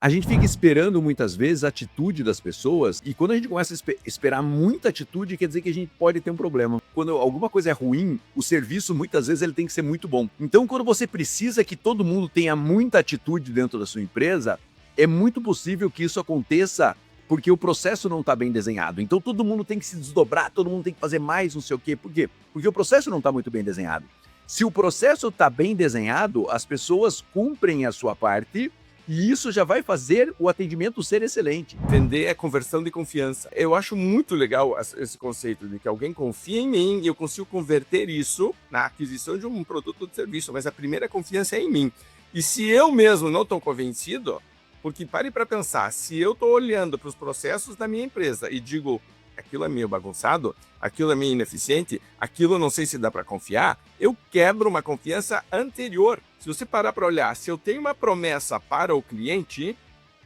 A gente fica esperando muitas vezes a atitude das pessoas e quando a gente começa a esperar muita atitude, quer dizer que a gente pode ter um problema. Quando alguma coisa é ruim, o serviço muitas vezes ele tem que ser muito bom. Então, quando você precisa que todo mundo tenha muita atitude dentro da sua empresa, é muito possível que isso aconteça porque o processo não está bem desenhado. Então, todo mundo tem que se desdobrar, todo mundo tem que fazer mais, não sei o quê. Por quê? Porque o processo não está muito bem desenhado. Se o processo está bem desenhado, as pessoas cumprem a sua parte e isso já vai fazer o atendimento ser excelente. Vender é conversão de confiança. Eu acho muito legal esse conceito de que alguém confia em mim e eu consigo converter isso na aquisição de um produto ou de serviço, mas a primeira confiança é em mim. E se eu mesmo não estou convencido, porque pare para pensar, se eu estou olhando para os processos da minha empresa e digo, aquilo é meio bagunçado, aquilo é meio ineficiente, aquilo eu não sei se dá para confiar, eu quebro uma confiança anterior. Se você parar para olhar, se eu tenho uma promessa para o cliente,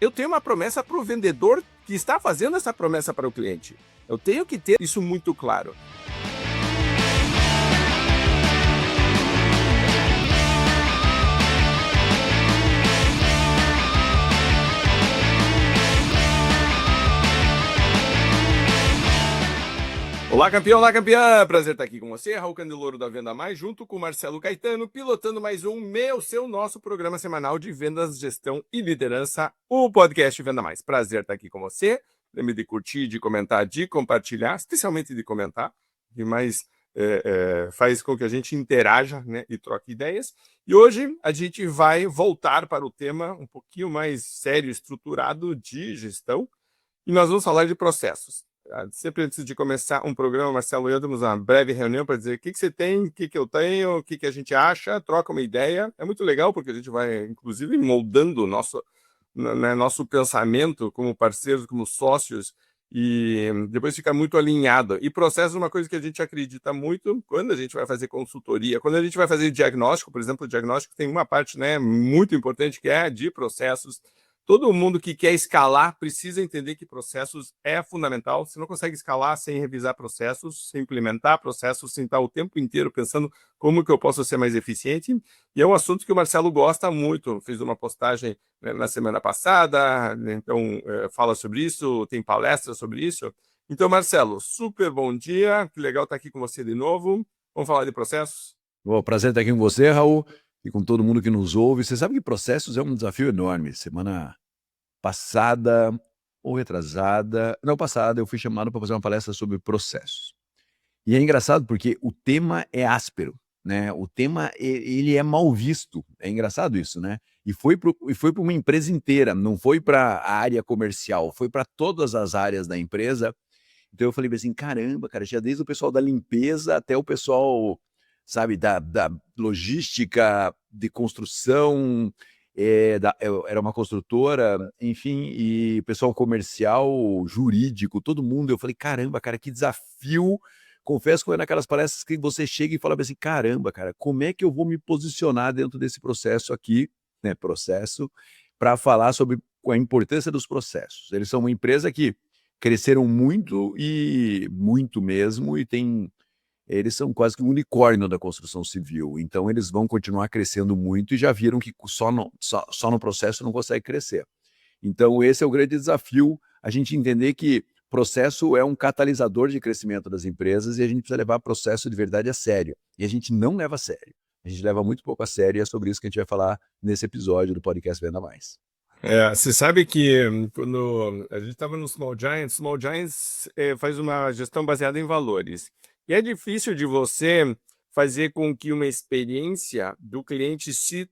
eu tenho uma promessa para o vendedor que está fazendo essa promessa para o cliente. Eu tenho que ter isso muito claro. Olá, campeão, olá, campeã! Prazer estar aqui com você, Raul Candeloro da Venda Mais, junto com o Marcelo Caetano, pilotando mais um nosso programa semanal de vendas, gestão e liderança, o podcast Venda Mais. Prazer estar aqui com você. Lembre de curtir, de comentar, de compartilhar, especialmente de comentar, que mais faz com que a gente interaja, né, e troque ideias. E hoje a gente vai voltar para o tema um pouquinho mais sério, estruturado de gestão, e nós vamos falar de processos. Sempre antes de começar um programa, Marcelo e eu temos uma breve reunião para dizer o que você tem, o que eu tenho, o que a gente acha, troca uma ideia. É muito legal porque a gente vai, inclusive, moldando nosso pensamento como parceiros, como sócios, e depois fica muito alinhado. E processo é uma coisa que a gente acredita muito quando a gente vai fazer consultoria, quando a gente vai fazer diagnóstico, por exemplo, o diagnóstico tem uma parte, né, muito importante que é de processos. Todo mundo que quer escalar precisa entender que processos é fundamental. Você não consegue escalar sem revisar processos, sem implementar processos, sem estar o tempo inteiro pensando como que eu posso ser mais eficiente. E é um assunto que o Marcelo gosta muito. Fiz uma postagem, né, na semana passada, então fala sobre isso, tem palestra sobre isso. Então, Marcelo, super bom dia. Que legal estar aqui com você de novo. Vamos falar de processos? Bom, prazer estar aqui com você, Raul, e com todo mundo que nos ouve. Você sabe que processos é um desafio enorme. Semana passada ou retrasada, não, passada, eu fui chamado para fazer uma palestra sobre processos. E é engraçado porque o tema é áspero, né? O tema ele é mal visto. É engraçado isso, né? E foi para uma empresa inteira, não foi para a área comercial, foi para todas as áreas da empresa. Então eu falei assim, caramba, cara, tinha desde o pessoal da limpeza até o pessoal, sabe, da logística, de construção, era uma construtora, enfim, e pessoal comercial, jurídico, todo mundo. Eu falei, caramba, cara, que desafio. Confesso que foi naquelas palestras que você chega e fala assim, caramba, cara, como é que eu vou me posicionar dentro desse processo aqui, né, processo, para falar sobre a importância dos processos. Eles são uma empresa que cresceram muito e muito mesmo, e eles são quase que um unicórnio da construção civil, então eles vão continuar crescendo muito e já viram que só no processo não consegue crescer. Então esse é o grande desafio, a gente entender que processo é um catalisador de crescimento das empresas e a gente precisa levar processo de verdade a sério. E a gente não leva a sério. A gente leva muito pouco a sério e é sobre isso que a gente vai falar nesse episódio do podcast Venda Mais. Você sabe que quando a gente estava no Small Giants faz uma gestão baseada em valores. E é difícil de você fazer com que uma experiência do cliente se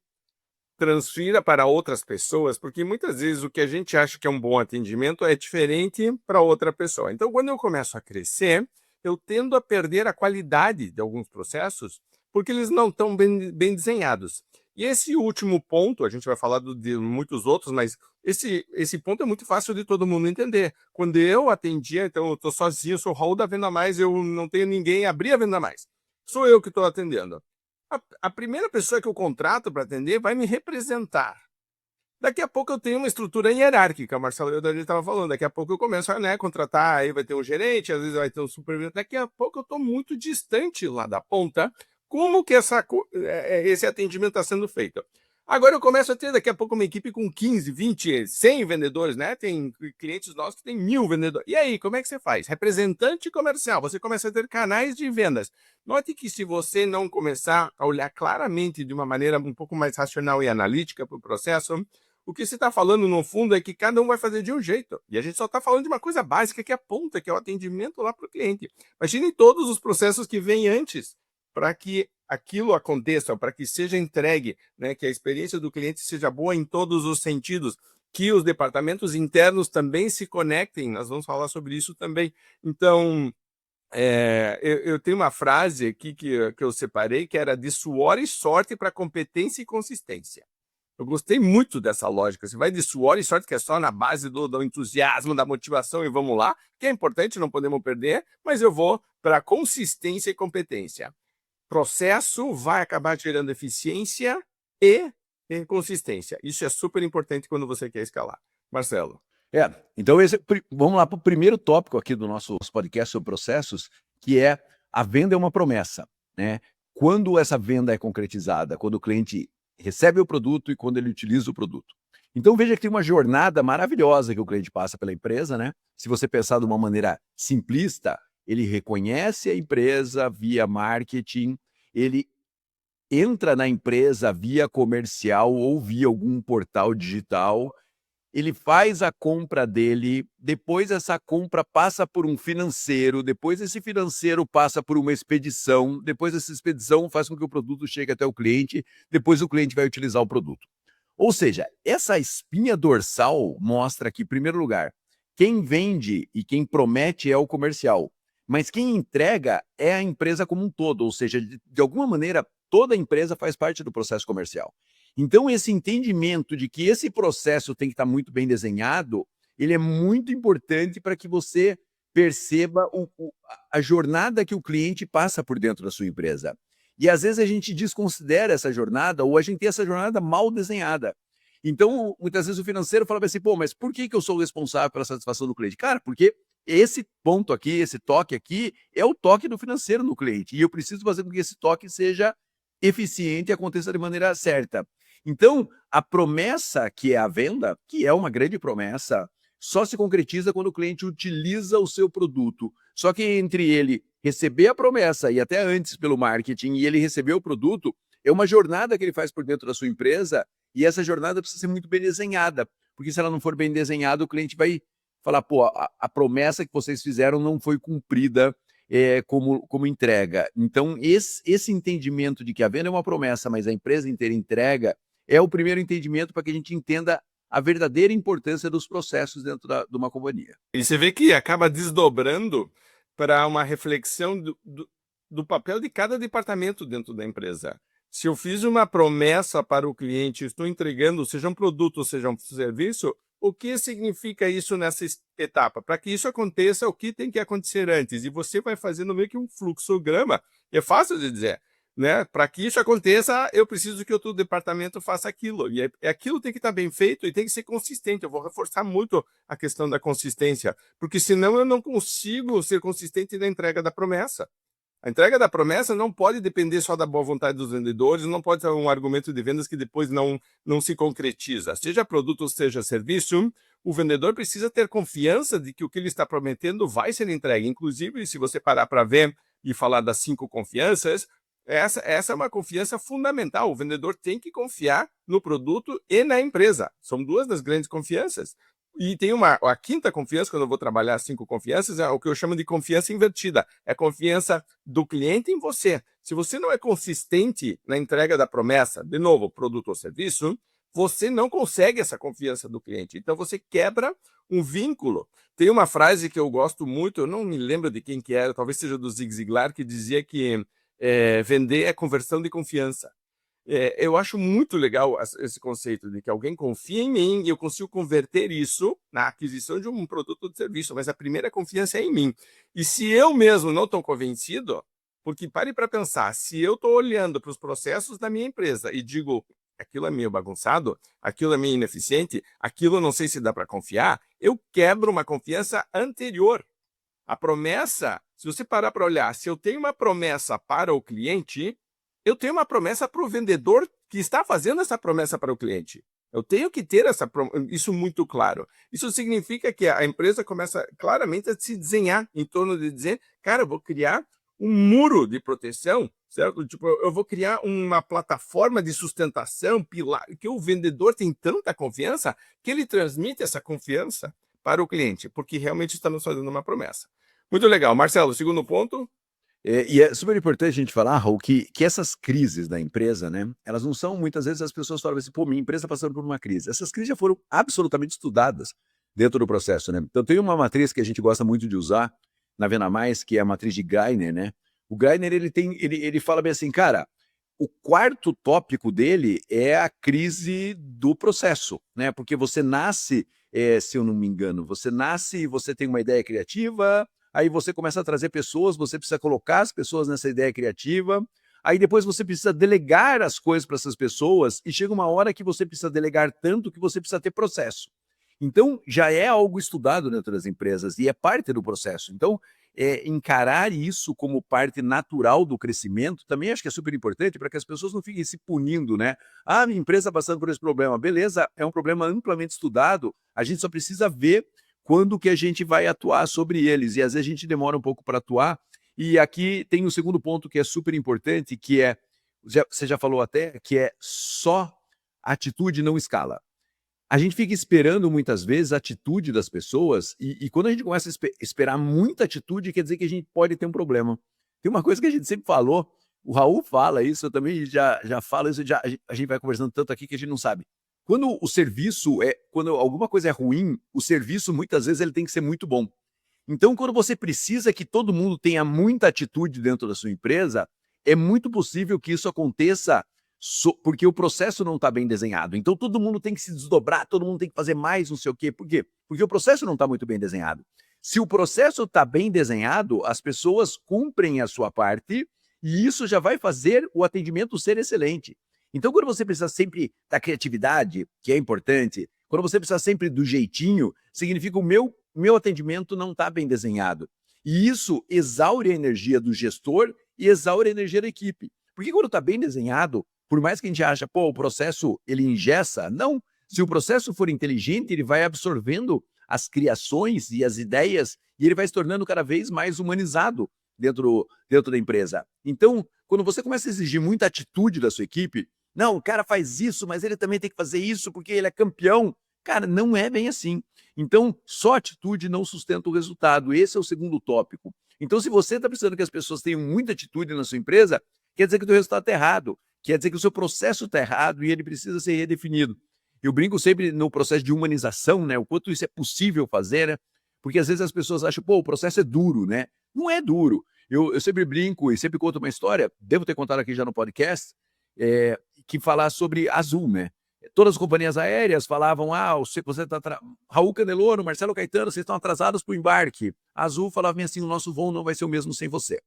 transfira para outras pessoas, porque muitas vezes o que a gente acha que é um bom atendimento é diferente para outra pessoa. Então, quando eu começo a crescer, eu tendo a perder a qualidade de alguns processos, porque eles não estão bem desenhados. E esse último ponto, a gente vai falar de muitos outros, mas esse ponto é muito fácil de todo mundo entender. Quando eu atendia, então eu estou sozinho, sou o Raul da Venda Mais, eu não tenho ninguém, abri a Venda Mais. Sou eu que estou atendendo. A primeira pessoa que eu contrato para atender vai me representar. Daqui a pouco eu tenho uma estrutura hierárquica, Marcelo, a gente estava falando, daqui a pouco eu começo a, né, contratar, aí vai ter um gerente, às vezes vai ter um supervisor, daqui a pouco eu estou muito distante lá da ponta, como que esse atendimento está sendo feito. Agora eu começo a ter daqui a pouco uma equipe com 15, 20, 100 vendedores, né? Tem clientes nossos que tem 1000 vendedores. E aí, como é que você faz? Representante comercial, você começa a ter canais de vendas. Note que se você não começar a olhar claramente de uma maneira um pouco mais racional e analítica para o processo, o que você está falando no fundo é que cada um vai fazer de um jeito. E a gente só está falando de uma coisa básica que é a ponta, que é o atendimento lá para o cliente. Imagine todos os processos que vêm antes para que aquilo aconteça, para que seja entregue, né, que a experiência do cliente seja boa em todos os sentidos, que os departamentos internos também se conectem, nós vamos falar sobre isso também. Então, eu tenho uma frase aqui que eu separei, que era de suor e sorte para competência e consistência. Eu gostei muito dessa lógica. Você vai de suor e sorte, que é só na base do entusiasmo, da motivação, e vamos lá, que é importante, não podemos perder, mas eu vou para consistência e competência. Processo vai acabar gerando eficiência e consistência. Isso é super importante quando você quer escalar. Marcelo. Então vamos lá para o primeiro tópico aqui do nosso podcast sobre processos, que é a venda é uma promessa, né? Quando essa venda é concretizada, quando o cliente recebe o produto e quando ele utiliza o produto. Então veja que tem uma jornada maravilhosa que o cliente passa pela empresa, né? Se você pensar de uma maneira simplista, ele reconhece a empresa via marketing, ele entra na empresa via comercial ou via algum portal digital, ele faz a compra dele, depois essa compra passa por um financeiro, depois esse financeiro passa por uma expedição, depois essa expedição faz com que o produto chegue até o cliente, depois o cliente vai utilizar o produto. Ou seja, essa espinha dorsal mostra que, em primeiro lugar, quem vende e quem promete é o comercial, mas quem entrega é a empresa como um todo, ou seja, de alguma maneira, toda a empresa faz parte do processo comercial. Então, esse entendimento de que esse processo tem que estar muito bem desenhado, ele é muito importante para que você perceba a jornada que o cliente passa por dentro da sua empresa. E às vezes a gente desconsidera essa jornada ou a gente tem essa jornada mal desenhada. Então, muitas vezes o financeiro fala assim, pô, mas por que eu sou responsável pela satisfação do cliente? Cara, porque esse ponto aqui, esse toque aqui, é o toque do financeiro no cliente. E eu preciso fazer com que esse toque seja eficiente e aconteça de maneira certa. Então, a promessa que é a venda, que é uma grande promessa, só se concretiza quando o cliente utiliza o seu produto. Só que entre ele receber a promessa e até antes pelo marketing e ele receber o produto, é uma jornada que ele faz por dentro da sua empresa e essa jornada precisa ser muito bem desenhada, porque se ela não for bem desenhada, o cliente vai falar, pô, a promessa que vocês fizeram não foi cumprida como entrega. Então, esse entendimento de que a venda é uma promessa, mas a empresa inteira entrega, é o primeiro entendimento para que a gente entenda a verdadeira importância dos processos dentro de uma companhia. E você vê que acaba desdobrando para uma reflexão do papel de cada departamento dentro da empresa. Se eu fiz uma promessa para o cliente, estou entregando, seja um produto ou seja um serviço, o que significa isso nessa etapa? Para que isso aconteça, o que tem que acontecer antes? E você vai fazendo meio que um fluxograma, é fácil de dizer, né? Para que isso aconteça, eu preciso que outro departamento faça aquilo. E aquilo tem que estar bem feito e tem que ser consistente. Eu vou reforçar muito a questão da consistência, porque senão eu não consigo ser consistente na entrega da promessa. A entrega da promessa não pode depender só da boa vontade dos vendedores, não pode ser um argumento de vendas que depois não se concretiza. Seja produto ou seja serviço, o vendedor precisa ter confiança de que o que ele está prometendo vai ser entregue. Inclusive, se você parar para ver e falar das 5 confianças, essa é uma confiança fundamental. O vendedor tem que confiar no produto e na empresa. São 2 das grandes confianças. E tem a quinta confiança, quando eu vou trabalhar 5 confianças, é o que eu chamo de confiança invertida. É a confiança do cliente em você. Se você não é consistente na entrega da promessa, de novo, produto ou serviço, você não consegue essa confiança do cliente. Então você quebra um vínculo. Tem uma frase que eu gosto muito, eu não me lembro de quem que era, talvez seja do Zig Ziglar, que dizia que vender é conversão de confiança. Eu acho muito legal esse conceito de que alguém confia em mim e eu consigo converter isso na aquisição de um produto ou de serviço, mas a primeira confiança é em mim. E se eu mesmo não estou convencido, porque pare para pensar, se eu estou olhando para os processos da minha empresa e digo, aquilo é meio bagunçado, aquilo é meio ineficiente, aquilo eu não sei se dá para confiar, eu quebro uma confiança anterior. A promessa, se você parar para olhar, se eu tenho uma promessa para o cliente, eu tenho uma promessa para o vendedor que está fazendo essa promessa para o cliente. Eu tenho que ter isso muito claro. Isso significa que a empresa começa claramente a se desenhar em torno de dizer, cara, eu vou criar um muro de proteção, certo? Tipo, eu vou criar uma plataforma de sustentação, pilar, que o vendedor tem tanta confiança que ele transmite essa confiança para o cliente, porque realmente está nos fazendo uma promessa. Muito legal. Marcelo, segundo ponto. E é super importante a gente falar, Raul, que essas crises da empresa, né, elas não são, muitas vezes as pessoas falam assim, pô, minha empresa está passando por uma crise. Essas crises já foram absolutamente estudadas dentro do processo, né? Então tem uma matriz que a gente gosta muito de usar na Venda Mais, que é a matriz de Greiner, né? O Greiner, ele fala bem assim, cara, o quarto tópico dele é a crise do processo, né? Porque você nasce, se eu não me engano, você nasce e você tem uma ideia criativa, aí você começa a trazer pessoas, você precisa colocar as pessoas nessa ideia criativa, aí depois você precisa delegar as coisas para essas pessoas, e chega uma hora que você precisa delegar tanto que você precisa ter processo. Então, já é algo estudado dentro das empresas e é parte do processo. Então, encarar isso como parte natural do crescimento também acho que é super importante para que as pessoas não fiquem se punindo, né? Ah, minha empresa está passando por esse problema. Beleza, é um problema amplamente estudado, a gente só precisa ver quando que a gente vai atuar sobre eles, e às vezes a gente demora um pouco para atuar, e aqui tem um segundo ponto que é super importante, que é, você já falou até, que é só atitude não escala. A gente fica esperando muitas vezes a atitude das pessoas, e quando a gente começa a esperar muita atitude, quer dizer que a gente pode ter um problema. Tem uma coisa que a gente sempre falou, o Raul fala isso, eu também já falo isso, a gente vai conversando tanto aqui que a gente não sabe. Quando o serviço quando alguma coisa é ruim, o serviço muitas vezes ele tem que ser muito bom. Então, quando você precisa que todo mundo tenha muita atitude dentro da sua empresa, é muito possível que isso aconteça porque o processo não está bem desenhado. Então, todo mundo tem que se desdobrar, todo mundo tem que fazer mais, não sei o quê. Por quê? Porque o processo não está muito bem desenhado. Se o processo está bem desenhado, as pessoas cumprem a sua parte e isso já vai fazer o atendimento ser excelente. Então, quando você precisa sempre da criatividade, que é importante, quando você precisa sempre do jeitinho, significa o meu atendimento não está bem desenhado. E isso exaure a energia do gestor e exaure a energia da equipe. Porque quando está bem desenhado, por mais que a gente ache, pô, o processo ele engessa, não. Se o processo for inteligente, ele vai absorvendo as criações e as ideias e ele vai se tornando cada vez mais humanizado dentro da empresa. Então, quando você começa a exigir muita atitude da sua equipe, não, o cara faz isso, mas ele também tem que fazer isso porque ele é campeão. Cara, não é bem assim. Então, só atitude não sustenta o resultado. Esse é o segundo tópico. Então, se você está precisando que as pessoas tenham muita atitude na sua empresa, quer dizer que o teu resultado está errado. Quer dizer que o seu processo está errado e ele precisa ser redefinido. Eu brinco sempre no processo de humanização, né? O quanto isso é possível fazer, né? Porque às vezes as pessoas acham, pô, o processo é duro, né? Não é duro. Eu sempre brinco e sempre conto uma história, devo ter contado aqui já no podcast, que falar sobre Azul, né? Todas as companhias aéreas falavam, você está... Raul Candeloro, Marcelo Caetano, vocês estão atrasados para o embarque. A Azul falava assim, o nosso voo não vai ser o mesmo sem você.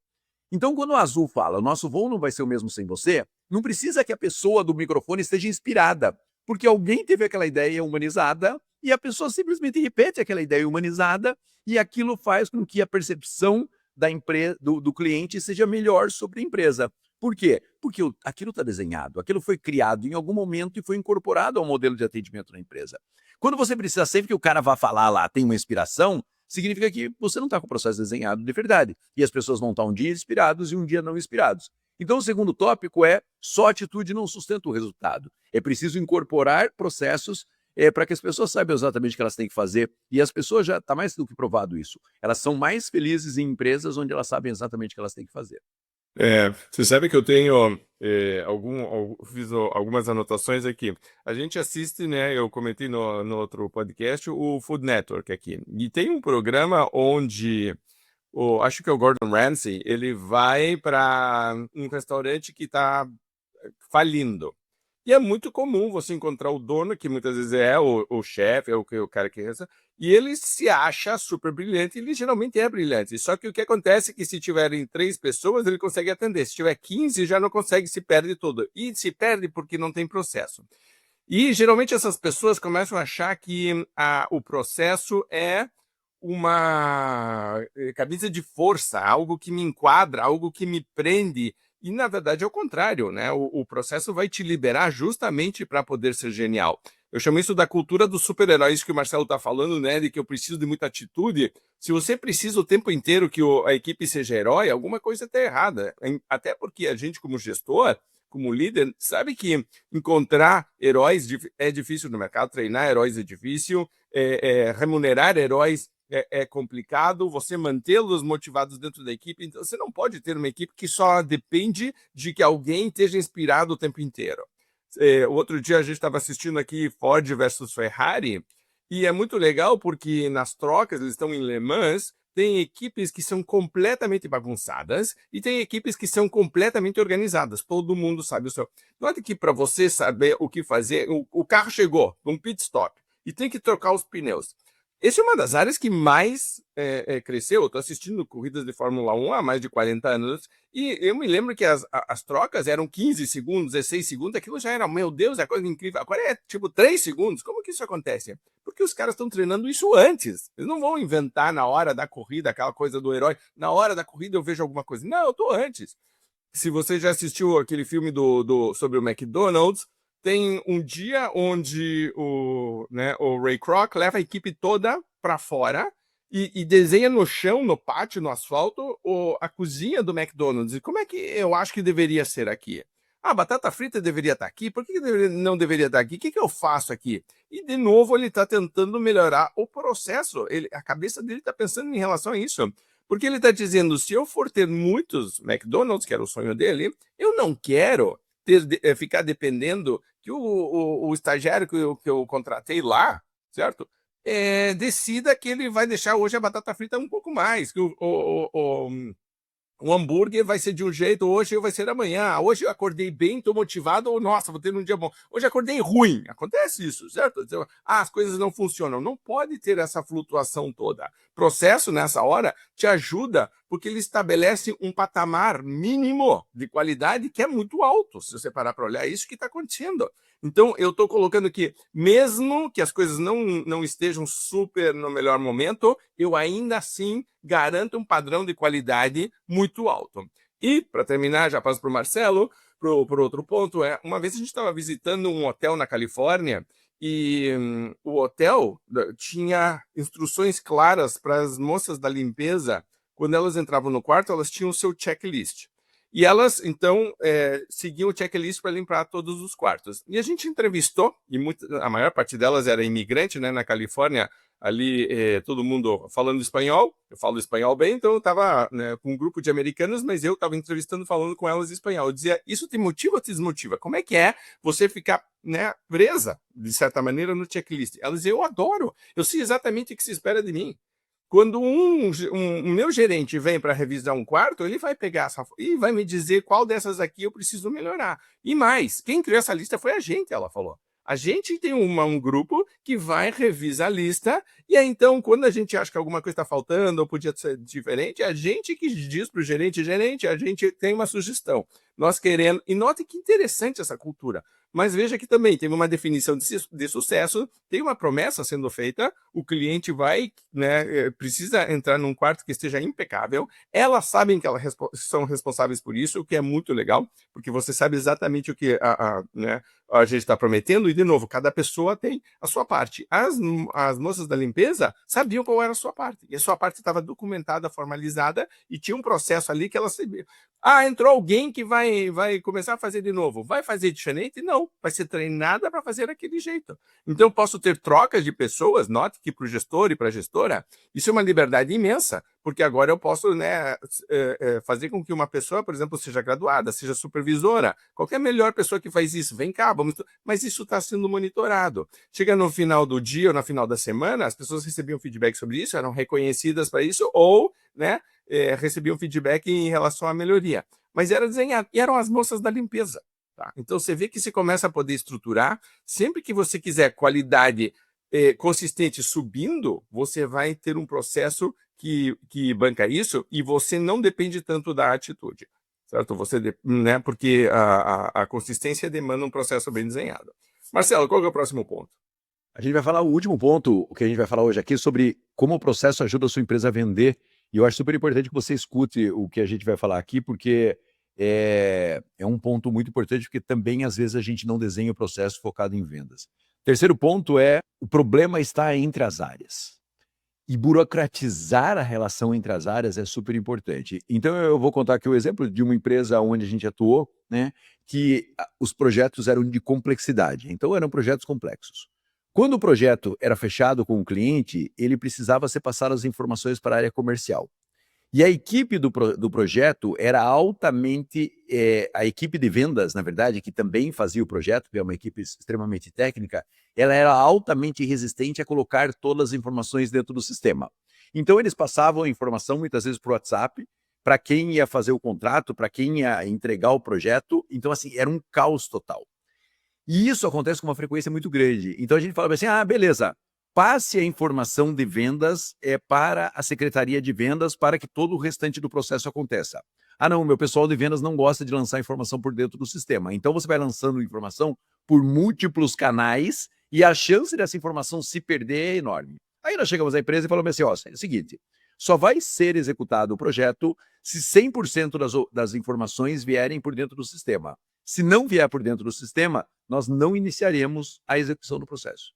Então, quando a Azul fala, o nosso voo não vai ser o mesmo sem você, não precisa que a pessoa do microfone esteja inspirada, porque alguém teve aquela ideia humanizada e a pessoa simplesmente repete aquela ideia humanizada e aquilo faz com que a percepção da empresa, do cliente seja melhor sobre a empresa. Por quê? Porque aquilo está desenhado, aquilo foi criado em algum momento e foi incorporado ao modelo de atendimento da empresa. Quando você precisa sempre que o cara vá falar lá, tem uma inspiração, significa que você não está com o processo desenhado de verdade. E as pessoas vão estar um dia inspirados e um dia não inspirados. Então, o segundo tópico é só atitude não sustenta o resultado. É preciso incorporar processos para que as pessoas saibam exatamente o que elas têm que fazer. E as pessoas já está mais do que provado isso. Elas são mais felizes em empresas onde elas sabem exatamente o que elas têm que fazer. Você sabe que eu tenho fiz algumas anotações aqui. A gente assiste, né? Eu comentei no outro podcast o Food Network aqui. E tem um programa onde acho que é o Gordon Ramsay, ele vai para um restaurante que está falindo. E é muito comum você encontrar o dono, que muitas vezes é o chefe, é o cara que reza, e ele se acha super brilhante, e ele geralmente é brilhante. Só que o que acontece é que se tiverem 3 pessoas, ele consegue atender. Se tiver 15, já não consegue, se perde tudo. E se perde porque não tem processo. E geralmente essas pessoas começam a achar que o processo é uma camisa de força, algo que me enquadra, algo que me prende, E, na verdade, é o contrário, né? O processo vai te liberar justamente para poder ser genial. Eu chamo isso da cultura dos super-heróis que o Marcelo está falando, né? De que eu preciso de muita atitude. Se você precisa o tempo inteiro que a equipe seja herói, alguma coisa está errada. Até porque a gente, como gestor, como líder, sabe que encontrar heróis é difícil no mercado, treinar heróis é difícil, remunerar heróis é complicado, você mantê-los motivados dentro da equipe. Então, você não pode ter uma equipe que só depende de que alguém esteja inspirado o tempo inteiro. O outro dia a gente estava assistindo aqui Ford versus Ferrari, e é muito legal porque nas trocas, eles estão em Le Mans, tem equipes que são completamente bagunçadas e tem equipes que são completamente organizadas. Todo mundo sabe o seu. Note que para você saber o que fazer, o carro chegou num pit stop e tem que trocar os pneus. Essa é uma das áreas que mais cresceu. Eu estou assistindo corridas de Fórmula 1 há mais de 40 anos e eu me lembro que as trocas eram 15 segundos, 16 segundos. Aquilo já era, meu Deus, é coisa incrível. Agora é tipo 3 segundos. Como que isso acontece? Porque os caras estão treinando isso antes. Eles não vão inventar na hora da corrida aquela coisa do herói. Na hora da corrida eu vejo alguma coisa. Não, eu estou antes. Se você já assistiu aquele filme sobre o McDonald's, tem um dia onde o Ray Kroc leva a equipe toda para fora e desenha no chão, no pátio, no asfalto, a cozinha do McDonald's. E como é que eu acho que deveria ser aqui? A batata frita deveria estar aqui? Por que não deveria estar aqui? O que eu faço aqui? E, de novo, ele está tentando melhorar o processo. A cabeça dele está pensando em relação a isso. Porque ele está dizendo, se eu for ter muitos McDonald's, que era o sonho dele, eu não quero ficar dependendo que o estagiário que eu contratei lá, certo? Decida que ele vai deixar hoje a batata frita um pouco mais, que o hambúrguer vai ser de um jeito, hoje vai ser amanhã. Hoje eu acordei bem, estou motivado, ou nossa, vou ter um dia bom. Hoje acordei ruim. Acontece isso, certo? Então, as coisas não funcionam. Não pode ter essa flutuação toda. Processo, nessa hora, te ajuda porque ele estabelece um patamar mínimo de qualidade que é muito alto. Se você parar para olhar, é isso que está acontecendo. Então, eu estou colocando que, mesmo que as coisas não estejam super no melhor momento, eu ainda assim garanto um padrão de qualidade muito alto. E, para terminar, já passo para o Marcelo, para outro ponto, uma vez a gente estava visitando um hotel na Califórnia e o hotel tinha instruções claras para as moças da limpeza. Quando elas entravam no quarto, elas tinham o seu checklist. E elas, então, seguiam o checklist para limpar todos os quartos. E a gente entrevistou, e a maior parte delas era imigrante, né, na Califórnia, ali todo mundo falando espanhol. Eu falo espanhol bem, então eu estava, né, com um grupo de americanos, mas eu estava entrevistando, falando com elas em espanhol. Eu dizia, isso te motiva ou te desmotiva? Como é que é você ficar, né, presa, de certa maneira, no checklist? Elas diziam, eu adoro, eu sei exatamente o que se espera de mim. Quando um meu gerente vem para revisar um quarto, ele vai pegar e vai me dizer qual dessas aqui eu preciso melhorar. E mais, quem criou essa lista foi a gente, ela falou. A gente tem um grupo que vai revisar a lista, e aí então, quando a gente acha que alguma coisa está faltando ou podia ser diferente, é a gente que diz para o gerente, a gente tem uma sugestão. Nós queremos. E note que interessante essa cultura. Mas veja que também teve uma definição de sucesso, tem uma promessa sendo feita, o cliente vai, né, precisa entrar num quarto que esteja impecável, elas sabem que elas são responsáveis por isso, o que é muito legal, porque você sabe exatamente o que né, a gente está prometendo, e de novo, cada pessoa tem a sua parte. As moças da limpeza sabiam qual era a sua parte, e a sua parte estava documentada, formalizada, e tinha um processo ali que elas sabiam. Entrou alguém que vai começar a fazer de novo. Vai fazer diferente? Não. Vai ser treinada para fazer daquele jeito. Então, posso ter trocas de pessoas. Note que para o gestor e para a gestora, isso é uma liberdade imensa, porque agora eu posso, né, fazer com que uma pessoa, por exemplo, seja graduada, seja supervisora. Qualquer melhor pessoa que faz isso, vem cá, vamos. Mas isso está sendo monitorado. Chega no final do dia ou no final da semana, as pessoas recebiam feedback sobre isso, eram reconhecidas para isso, ou, né, recebiam feedback em relação à melhoria. Mas era desenhado, e eram as moças da limpeza. Tá? Então você vê que você começa a poder estruturar, sempre que você quiser qualidade consistente subindo, você vai ter um processo que banca isso, e você não depende tanto da atitude. Certo? Né, porque a consistência demanda um processo bem desenhado. Marcelo, qual é o próximo ponto? A gente vai falar o último ponto, o que a gente vai falar hoje aqui, sobre como o processo ajuda a sua empresa a vender. E eu acho super importante que você escute o que a gente vai falar aqui, porque é um ponto muito importante, porque também, às vezes, a gente não desenha o processo focado em vendas. Terceiro ponto é, o problema está entre as áreas. E burocratizar a relação entre as áreas é super importante. Então, eu vou contar aqui o exemplo de uma empresa onde a gente atuou, né, que os projetos eram de complexidade. Então, eram projetos complexos. Quando o projeto era fechado com o cliente, ele precisava ser passado as informações para a área comercial. E a equipe do projeto era altamente, a equipe de vendas, na verdade, que também fazia o projeto, que é uma equipe extremamente técnica, ela era altamente resistente a colocar todas as informações dentro do sistema. Então, eles passavam a informação, muitas vezes, por WhatsApp, para quem ia fazer o contrato, para quem ia entregar o projeto. Então, assim, era um caos total. E isso acontece com uma frequência muito grande. Então, a gente fala assim, beleza, passe a informação de vendas para a secretaria de vendas para que todo o restante do processo aconteça. Não, meu pessoal de vendas não gosta de lançar informação por dentro do sistema. Então, você vai lançando informação por múltiplos canais e a chance dessa informação se perder é enorme. Aí nós chegamos à empresa e falamos assim, é o seguinte, só vai ser executado o projeto se 100% das informações vierem por dentro do sistema. Se não vier por dentro do sistema, nós não iniciaremos a execução do processo.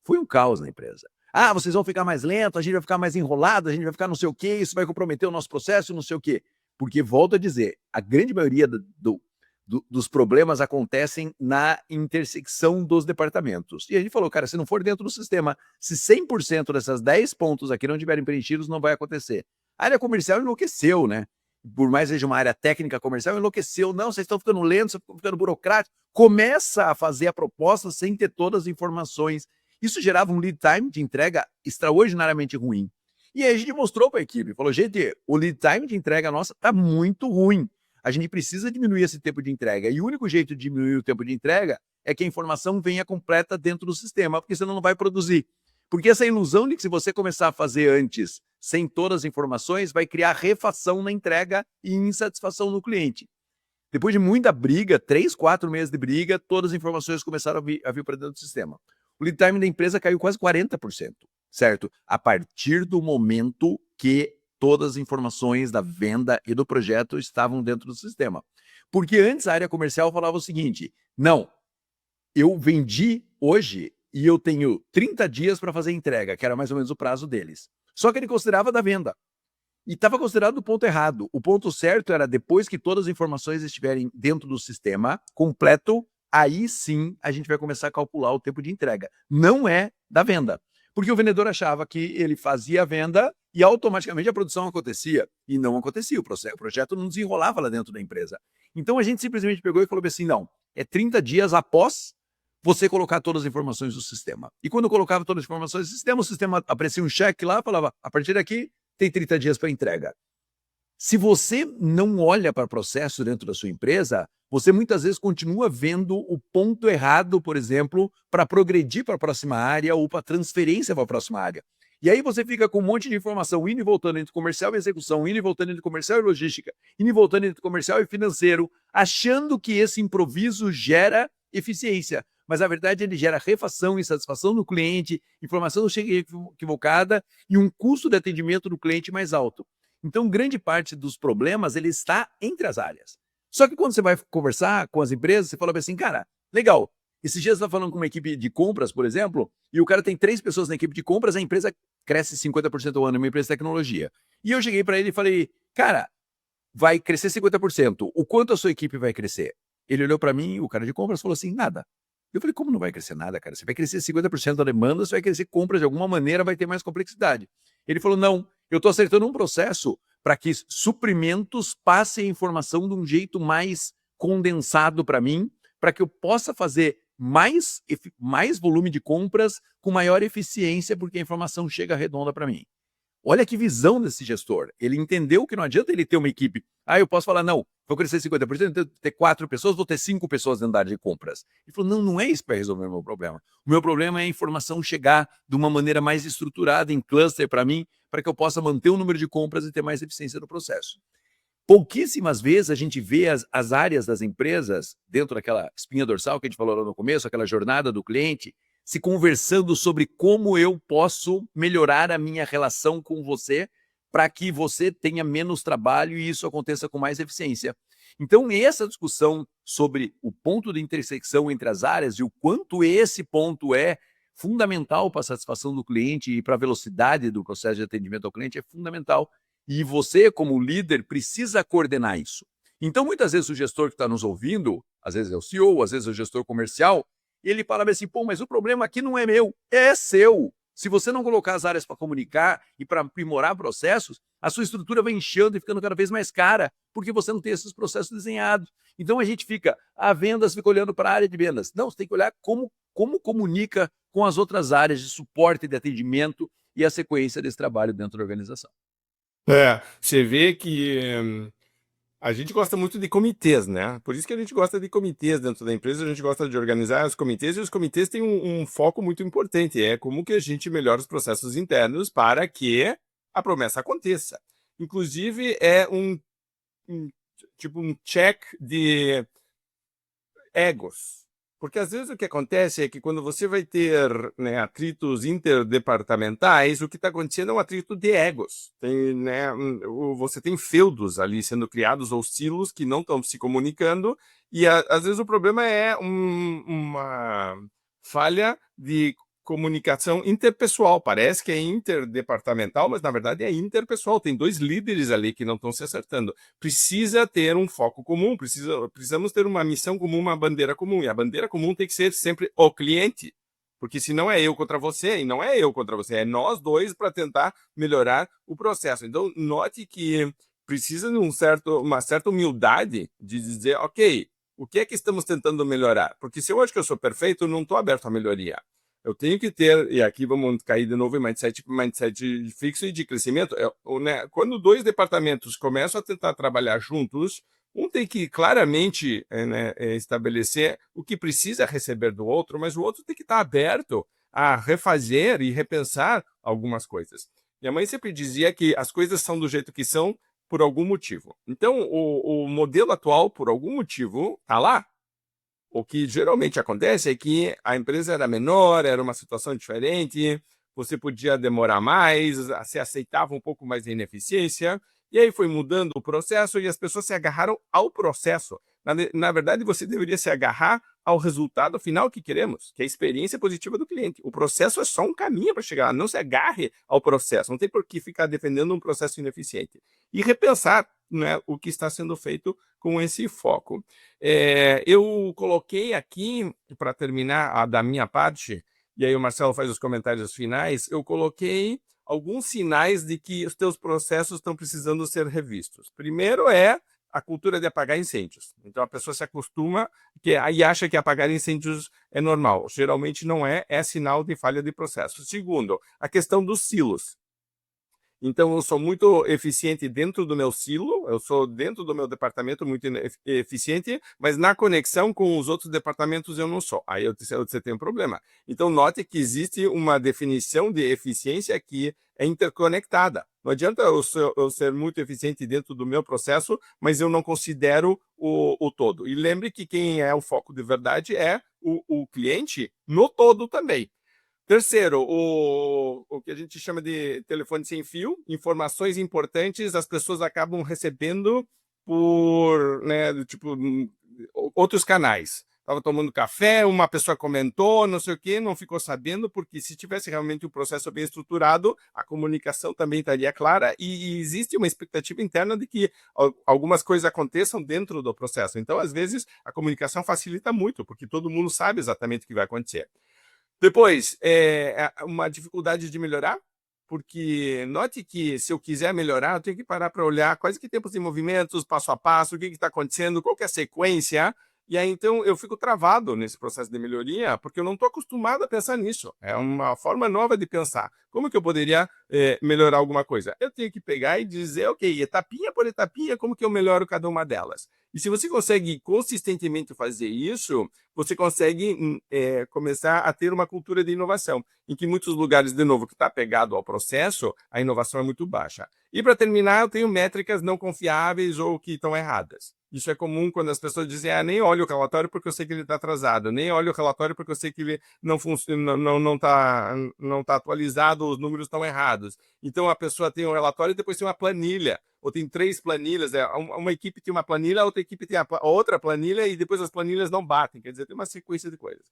Foi um caos na empresa. Vocês vão ficar mais lento, a gente vai ficar mais enrolado, a gente vai ficar não sei o quê, isso vai comprometer o nosso processo, não sei o quê. Porque, volto a dizer, a grande maioria dos problemas acontecem na intersecção dos departamentos. E a gente falou, cara, se não for dentro do sistema, se 100% dessas 10 pontos aqui não estiverem preenchidos, não vai acontecer. A área comercial enlouqueceu, né? Por mais que seja uma área técnica comercial, enlouqueceu. Não, vocês estão ficando lentos, vocês estão ficando burocráticos. Começa a fazer a proposta sem ter todas as informações. Isso gerava um lead time de entrega extraordinariamente ruim. E aí a gente mostrou para a equipe, falou, gente, o lead time de entrega nossa está muito ruim. A gente precisa diminuir esse tempo de entrega. E o único jeito de diminuir o tempo de entrega é que a informação venha completa dentro do sistema, porque senão não vai produzir. Porque essa ilusão de que se você começar a fazer antes, sem todas as informações, vai criar refação na entrega e insatisfação no cliente. Depois de muita briga, 3, 4 meses de briga, todas as informações começaram a vir para dentro do sistema. O lead time da empresa caiu quase 40%, certo? A partir do momento que todas as informações da venda e do projeto estavam dentro do sistema. Porque antes a área comercial falava o seguinte, não, eu vendi hoje e eu tenho 30 dias para fazer a entrega, que era mais ou menos o prazo deles. Só que ele considerava da venda. E estava considerado o ponto errado. O ponto certo era, depois que todas as informações estiverem dentro do sistema completo, aí sim a gente vai começar a calcular o tempo de entrega. Não é da venda. Porque o vendedor achava que ele fazia a venda e automaticamente a produção acontecia. E não acontecia, o projeto não desenrolava lá dentro da empresa. Então a gente simplesmente pegou e falou assim, não, é 30 dias após você colocar todas as informações do sistema. E quando eu colocava todas as informações do sistema, o sistema aparecia um cheque lá, falava, a partir daqui tem 30 dias para entrega. Se você não olha para o processo dentro da sua empresa, você muitas vezes continua vendo o ponto errado, por exemplo, para progredir para a próxima área ou para transferência para a próxima área. E aí você fica com um monte de informação indo e voltando entre comercial e execução, indo e voltando entre comercial e logística, indo e voltando entre comercial e financeiro, achando que esse improviso gera eficiência. Mas, na verdade, ele gera refação, insatisfação do cliente, informação equivocada e um custo de atendimento do cliente mais alto. Então, grande parte dos problemas ele está entre as áreas. Só que quando você vai conversar com as empresas, você fala assim, cara, legal, esses dias você está falando com uma equipe de compras, por exemplo, e o cara tem 3 pessoas na equipe de compras, a empresa cresce 50% ao ano, é uma empresa de tecnologia. E eu cheguei para ele e falei, cara, vai crescer 50%, o quanto a sua equipe vai crescer? Ele olhou para mim, o cara de compras, falou assim, nada. Eu falei, como não vai crescer nada, cara? Você vai crescer 50% da demanda, você vai crescer compras de alguma maneira, vai ter mais complexidade. Ele falou, não, eu estou acertando um processo para que suprimentos passem a informação de um jeito mais condensado para mim, para que eu possa fazer mais volume de compras com maior eficiência, porque a informação chega redonda para mim. Olha que visão desse gestor. Ele entendeu que não adianta ele ter uma equipe. Eu posso falar, não, vou crescer 50%, vou ter 4 pessoas, vou ter 5 pessoas dentro da área de compras. Ele falou, não é isso para resolver o meu problema. O meu problema é a informação chegar de uma maneira mais estruturada, em cluster para mim, para que eu possa manter o número de compras e ter mais eficiência no processo. Pouquíssimas vezes a gente vê as áreas das empresas, dentro daquela espinha dorsal que a gente falou lá no começo, aquela jornada do cliente, se conversando sobre como eu posso melhorar a minha relação com você para que você tenha menos trabalho e isso aconteça com mais eficiência. Então, essa discussão sobre o ponto de intersecção entre as áreas e o quanto esse ponto é fundamental para a satisfação do cliente e para a velocidade do processo de atendimento ao cliente é fundamental. E você, como líder, precisa coordenar isso. Então, muitas vezes o gestor que está nos ouvindo, às vezes é o CEO, às vezes é o gestor comercial, ele fala assim, pô, mas o problema aqui não é meu, é seu. Se você não colocar as áreas para comunicar e para aprimorar processos, a sua estrutura vai inchando e ficando cada vez mais cara, porque você não tem esses processos desenhados. Então a gente fica, a vendas fica olhando para a área de vendas. Não, você tem que olhar como comunica com as outras áreas de suporte, de atendimento e a sequência desse trabalho dentro da organização. Você vê que a gente gosta muito de comitês, né? Por isso que a gente gosta de comitês dentro da empresa, a gente gosta de organizar os comitês, e os comitês têm um foco muito importante, é como que a gente melhora os processos internos para que a promessa aconteça. Inclusive, é tipo um check de egos. Porque às vezes o que acontece é que quando você vai ter, né, atritos interdepartamentais, o que está acontecendo é um atrito de egos. Tem, né, você tem feudos ali sendo criados ou silos que não estão se comunicando, e às vezes o problema é uma falha de comunicação interpessoal. Parece que é interdepartamental, mas na verdade é interpessoal. Tem dois líderes ali que não estão se acertando. Precisa ter um foco comum, precisamos ter uma missão comum, uma bandeira comum. E a bandeira comum tem que ser sempre o cliente. Porque se não é eu contra você, e não é eu contra você, é nós dois para tentar melhorar o processo. Então, note que precisa de uma certa humildade de dizer, ok, o que é que estamos tentando melhorar? Porque se eu acho que eu sou perfeito, eu não estou aberto à melhoria. Eu tenho que ter, e aqui vamos cair de novo em mindset fixo e de crescimento. Né, quando dois departamentos começam a tentar trabalhar juntos, um tem que claramente estabelecer o que precisa receber do outro, mas o outro tem que estar aberto a refazer e repensar algumas coisas. Minha mãe sempre dizia que as coisas são do jeito que são por algum motivo. Então, o modelo atual, por algum motivo, está lá. O que geralmente acontece é que a empresa era menor, era uma situação diferente, você podia demorar mais, se aceitava um pouco mais de ineficiência, e aí foi mudando o processo e as pessoas se agarraram ao processo. Na verdade, você deveria se agarrar ao resultado final que queremos, que é a experiência positiva do cliente. O processo é só um caminho para chegar lá, não se agarre ao processo, não tem por que ficar defendendo um processo ineficiente. E repensar, né, o que está sendo feito com esse foco. Eu coloquei aqui, para terminar da minha parte, e aí o Marcelo faz os comentários finais, eu coloquei alguns sinais de que os teus processos estão precisando ser revistos. Primeiro é a cultura de apagar incêndios. Então a pessoa se acostuma e acha que apagar incêndios é normal. Geralmente não é, é sinal de falha de processo. Segundo, a questão dos silos. Então, eu sou muito eficiente dentro do meu silo, eu sou dentro do meu departamento muito eficiente, mas na conexão com os outros departamentos eu não sou. Aí você tem um problema. Então, note que existe uma definição de eficiência que é interconectada. Não adianta eu ser muito eficiente dentro do meu processo, mas eu não considero o todo. E lembre que quem é o foco de verdade é o cliente no todo também. Terceiro, o que a gente chama de telefone sem fio, informações importantes as pessoas acabam recebendo por, né, tipo, outros canais. Estava tomando café, uma pessoa comentou, não sei o quê, não ficou sabendo, porque se tivesse realmente um processo bem estruturado, a comunicação também estaria clara e existe uma expectativa interna de que algumas coisas aconteçam dentro do processo. Então, às vezes, a comunicação facilita muito, porque todo mundo sabe exatamente o que vai acontecer. Depois, uma dificuldade de melhorar, porque note que se eu quiser melhorar, eu tenho que parar para olhar quais que tempos de movimentos, passo a passo, o que está acontecendo, qual que é a sequência, e aí então eu fico travado nesse processo de melhoria, porque eu não estou acostumado a pensar nisso. É uma forma nova de pensar. Como que eu poderia melhorar alguma coisa? Eu tenho que pegar e dizer, ok, etapinha por etapinha, como que eu melhoro cada uma delas? E se você consegue consistentemente fazer isso, você consegue começar a ter uma cultura de inovação, em que muitos lugares, de novo, que está pegado ao processo, a inovação é muito baixa. E para terminar, eu tenho métricas não confiáveis ou que estão erradas. Isso é comum quando as pessoas dizem, nem olho o relatório porque eu sei que ele está atrasado, nem olho o relatório porque eu sei que ele não funciona, não tá atualizado, os números estão errados. Então a pessoa tem um relatório e depois tem uma planilha. ou tem 3 planilhas, uma equipe tem uma planilha, a outra equipe tem a outra planilha e depois as planilhas não batem, quer dizer, tem uma sequência de coisas.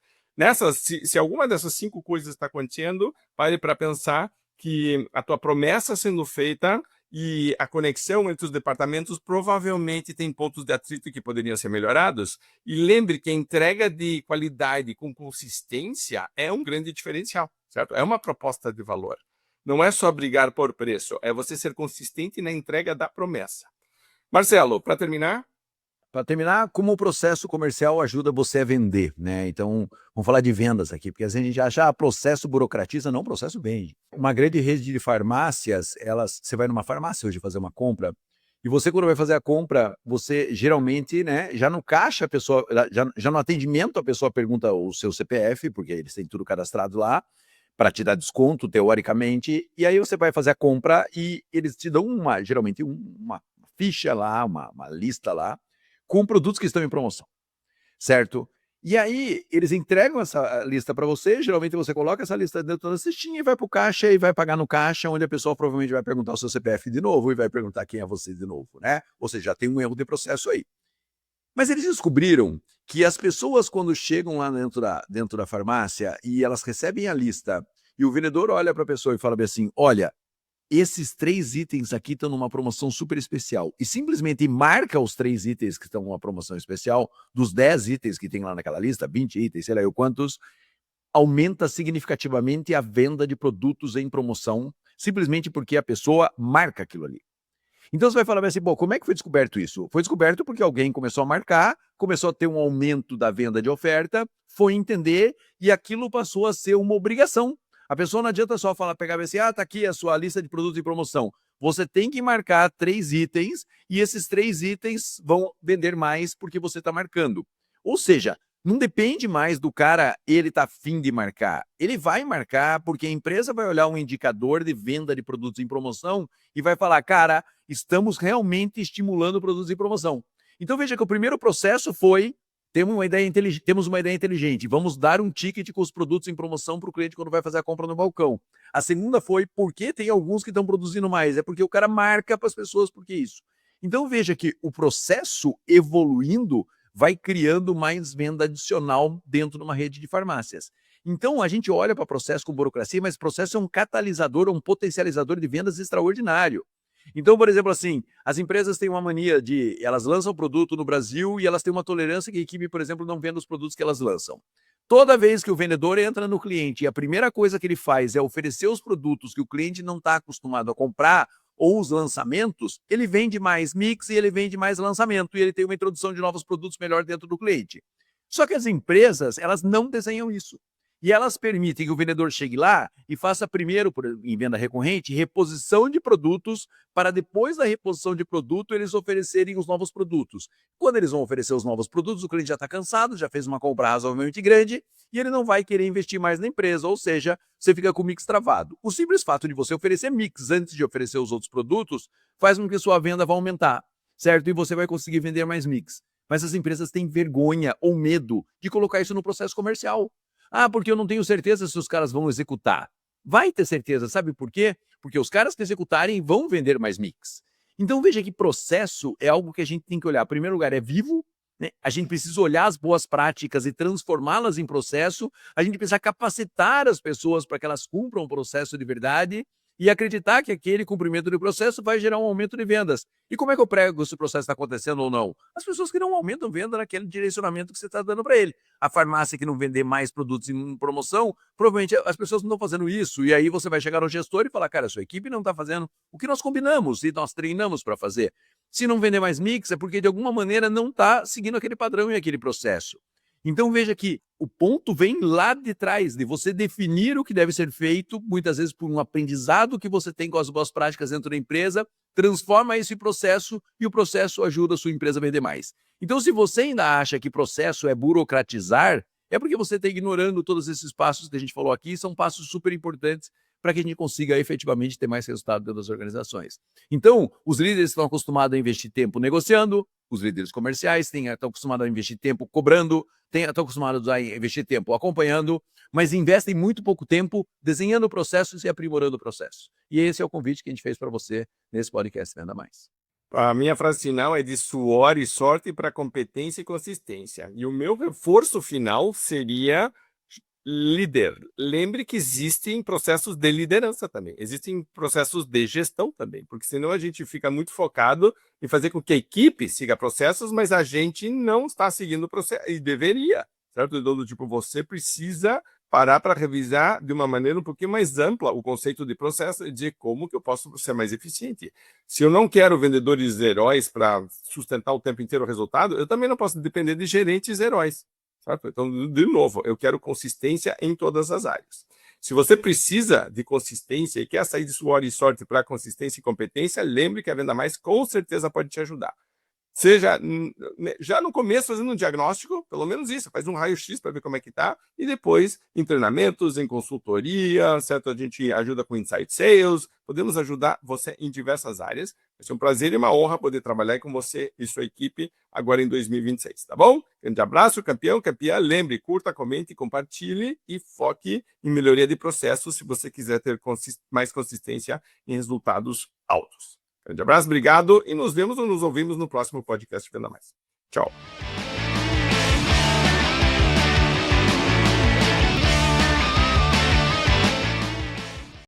Se alguma dessas 5 coisas está acontecendo, pare para pensar que a tua promessa sendo feita e a conexão entre os departamentos provavelmente tem pontos de atrito que poderiam ser melhorados. E lembre que a entrega de qualidade com consistência é um grande diferencial, certo? É uma proposta de valor. Não é só brigar por preço, é você ser consistente na entrega da promessa. Marcelo, para terminar, Para terminar, como o processo comercial ajuda você a vender, né? Então, vamos falar de vendas aqui, porque às vezes a gente acha, processo burocratiza, não, processo vende. Uma grande rede de farmácias, você vai numa farmácia hoje fazer uma compra, e você quando vai fazer a compra, você geralmente, né, já no caixa a pessoa, já no atendimento a pessoa pergunta o seu CPF, porque eles têm tudo cadastrado lá, para te dar desconto, teoricamente, e aí você vai fazer a compra e eles te dão geralmente uma ficha lá, uma lista lá, com produtos que estão em promoção, certo? E aí, eles entregam essa lista para você, geralmente você coloca essa lista dentro da cestinha e vai para o caixa e vai pagar no caixa, onde a pessoa provavelmente vai perguntar o seu CPF de novo e vai perguntar quem é você de novo, né? Ou seja, já tem um erro de processo aí. Mas eles descobriram que as pessoas, quando chegam lá dentro da farmácia e elas recebem a lista, e o vendedor olha para a pessoa e fala bem assim, olha, esses 3 itens aqui estão numa promoção super especial, e simplesmente marca os 3 itens que estão numa promoção especial, dos 10 itens que tem lá naquela lista, 20 itens, sei lá eu quantos, aumenta significativamente a venda de produtos em promoção, simplesmente porque a pessoa marca aquilo ali. Então você vai falar assim, bom, como é que foi descoberto isso? Foi descoberto porque alguém começou a marcar, começou a ter um aumento da venda de oferta, foi entender e aquilo passou a ser uma obrigação. A pessoa não adianta só pegar assim, tá aqui a sua lista de produtos em promoção. Você tem que marcar 3 itens e esses 3 itens vão vender mais porque você está marcando. Ou seja, não depende mais do cara, ele tá afim de marcar. Ele vai marcar porque a empresa vai olhar um indicador de venda de produtos em promoção e vai falar, cara, estamos realmente estimulando produtos em promoção. Então veja que o primeiro processo foi, temos uma ideia inteligente, vamos dar um ticket com os produtos em promoção para o cliente quando vai fazer a compra no balcão. A segunda foi, por que tem alguns que estão produzindo mais? É porque o cara marca para as pessoas por que isso. Então veja que o processo evoluindo vai criando mais venda adicional dentro de uma rede de farmácias. Então, a gente olha para o processo com burocracia, mas o processo é um catalisador, um potencializador de vendas extraordinário. Então, por exemplo, assim, as empresas têm uma mania de, elas lançam o produto no Brasil e elas têm uma tolerância que a equipe, por exemplo, não venda os produtos que elas lançam. Toda vez que o vendedor entra no cliente e a primeira coisa que ele faz é oferecer os produtos que o cliente não está acostumado a comprar, ou os lançamentos, ele vende mais mix e ele vende mais lançamento e ele tem uma introdução de novos produtos melhor dentro do cliente. Só que as empresas, elas não desenham isso. E elas permitem que o vendedor chegue lá e faça primeiro, em venda recorrente, reposição de produtos, para depois da reposição de produto, eles oferecerem os novos produtos. Quando eles vão oferecer os novos produtos, o cliente já está cansado, já fez uma compra razoavelmente grande, e ele não vai querer investir mais na empresa, ou seja, você fica com o mix travado. O simples fato de você oferecer mix antes de oferecer os outros produtos, faz com que sua venda vá aumentar, certo? E você vai conseguir vender mais mix. Mas as empresas têm vergonha ou medo de colocar isso no processo comercial. Porque eu não tenho certeza se os caras vão executar. Vai ter certeza, sabe por quê? Porque os caras que executarem vão vender mais mix. Então veja que processo é algo que a gente tem que olhar. Em primeiro lugar, é vivo, né? A gente precisa olhar as boas práticas e transformá-las em processo. A gente precisa capacitar as pessoas para que elas cumpram o processo de verdade e acreditar que aquele cumprimento do processo vai gerar um aumento de vendas. E como é que eu prego se o processo está acontecendo ou não? As pessoas que não aumentam venda naquele direcionamento que você está dando para ele. A farmácia que não vender mais produtos em promoção, provavelmente as pessoas não estão fazendo isso. E aí você vai chegar no gestor e falar, cara, a sua equipe não está fazendo o que nós combinamos e nós treinamos para fazer. Se não vender mais mix, é porque de alguma maneira não está seguindo aquele padrão e aquele processo. Então veja que o ponto vem lá de trás, de você definir o que deve ser feito, muitas vezes por um aprendizado que você tem com as boas práticas dentro da empresa, transforma esse processo e o processo ajuda a sua empresa a vender mais. Então, se você ainda acha que processo é burocratizar, é porque você está ignorando todos esses passos que a gente falou aqui, são passos super importantes para que a gente consiga efetivamente ter mais resultado dentro das organizações. Então, os líderes estão acostumados a investir tempo negociando, os líderes comerciais estão acostumados a investir tempo cobrando, estão acostumados a investir tempo acompanhando, mas investem muito pouco tempo desenhando processos e aprimorando o processo. E esse é o convite que a gente fez para você nesse podcast Venda Mais. A minha frase final é de suor e sorte para competência e consistência. E o meu reforço final seria líder. Lembre que existem processos de liderança também, existem processos de gestão também, porque senão a gente fica muito focado em fazer com que a equipe siga processos, mas a gente não está seguindo o processo, e deveria, certo? Então, do tipo, você precisa parar para revisar de uma maneira um pouquinho mais ampla o conceito de processo e dizer como que eu posso ser mais eficiente. Se eu não quero vendedores heróis para sustentar o tempo inteiro o resultado, eu também não posso depender de gerentes heróis. Certo? Então, de novo, eu quero consistência em todas as áreas. Se você precisa de consistência e quer sair de suor e sorte para consistência e competência, lembre que a Venda Mais com certeza pode te ajudar. Seja já no começo fazendo um diagnóstico, pelo menos isso, faz um raio-x para ver como é que está, e depois em treinamentos, em consultoria, certo? A gente ajuda com Insight Sales, podemos ajudar você em diversas áreas. Vai ser um prazer e uma honra poder trabalhar com você e sua equipe agora em 2026, tá bom? Grande abraço, campeão, campeã. Lembre, curta, comente, compartilhe e foque em melhoria de processos se você quiser ter mais consistência em resultados altos. Grande abraço, obrigado e nos vemos ou nos ouvimos no próximo podcast Venda Mais. Tchau.